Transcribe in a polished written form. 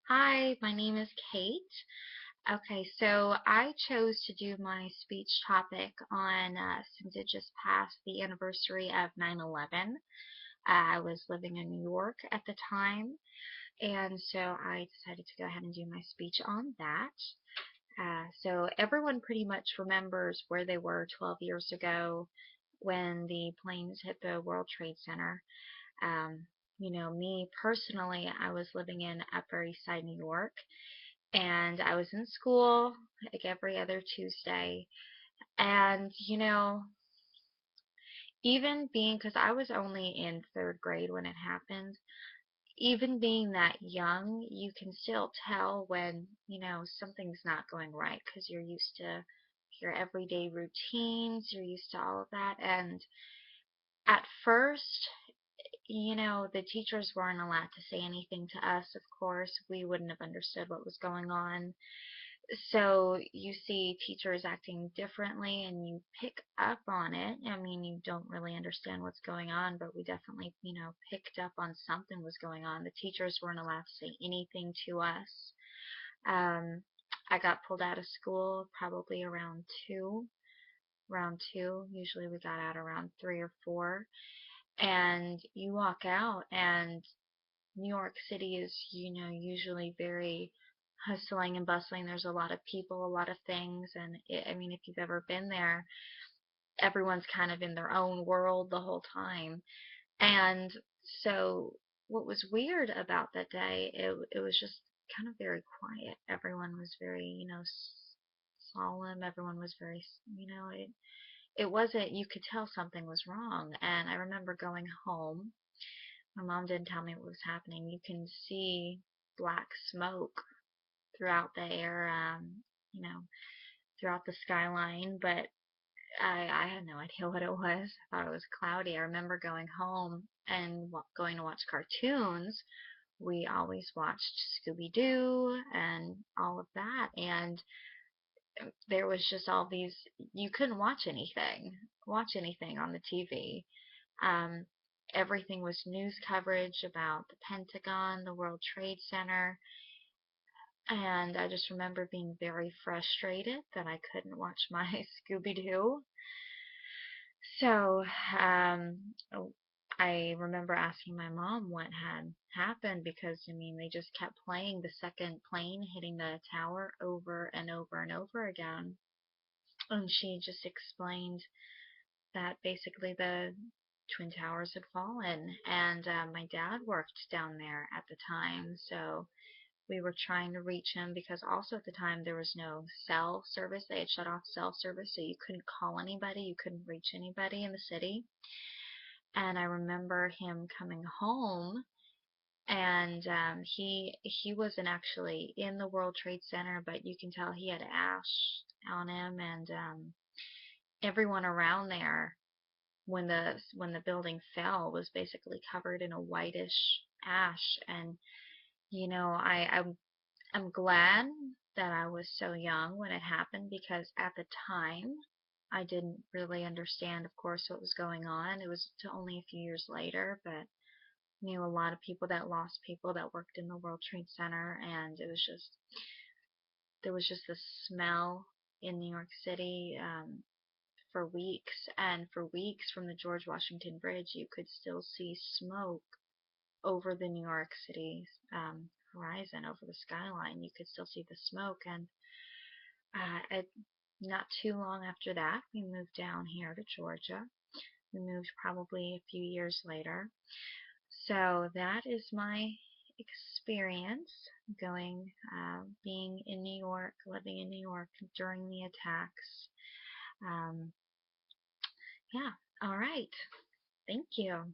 Hi, my name is Kate. Okay, so I chose to do my speech topic on since it just passed the anniversary of 9/11. I was living in New York at the time, and so I decided to go ahead and do my speech on that. So everyone pretty much remembers where they were 12 years ago when the planes hit the World Trade Center. Um, me personally, I was living in Upper East Side, New York, and I was in school like every other Tuesday. And, even being, because I was only in third grade when it happened, even being that young, you can still tell when, something's not going right because you're used to your everyday routines, you're used to all of that. And at first, the teachers weren't allowed to say anything to us, of course. We wouldn't have understood what was going on. So you see teachers acting differently and you pick up on it. I mean, you don't really understand what's going on, but we definitely, picked up on something was going on. The teachers weren't allowed to say anything to us. Um, I got pulled out of school probably around two. Usually we got out around 3 or 4. And you walk out and New York City is, usually very hustling and bustling. There's a lot of people, a lot of things, and I mean, if you've ever been there, everyone's kind of in their own world the whole time. And so, what was weird about that day, it was just kind of very quiet. Everyone was very, solemn. Everyone was very, it wasn't, you could tell something was wrong. And I remember going home. My mom didn't tell me what was happening. You can see black smoke throughout the air, you know, throughout the skyline, but I had no idea what it was. I thought it was cloudy. I remember going home and going to watch cartoons. We always watched Scooby-Doo and all of that, and there was just all these, you couldn't watch anything on the TV. Um, Everything was news coverage about the Pentagon, the World Trade Center, and I just remember being very frustrated that I couldn't watch my Scooby-Doo. So, I remember asking my mom what had happened because, I mean, they just kept playing the second plane hitting the tower over and over and over again. And she just explained that basically the Twin Towers had fallen, and my dad worked down there at the time, so we were trying to reach him because also at the time there was no cell service. They had shut off cell service, so you couldn't call anybody, you couldn't reach anybody in the city. And I remember him coming home, and he wasn't actually in the World Trade Center, but you can tell he had ash on him, and everyone around there when the building fell was basically covered in a whitish ash. And I'm glad that I was so young when it happened because at the time I didn't really understand, of course, what was going on. It was only a few years later, but knew a lot of people that lost people that worked in the World Trade Center, and there was just this smell in New York City for weeks, and for weeks from the George Washington Bridge, you could still see smoke over the New York City horizon, over the skyline. You could still see the smoke, and not too long after that, we moved down here to Georgia. We moved probably a few years later. So that is my experience being in New York, living in New York during the attacks. Um, yeah, all right. Thank you.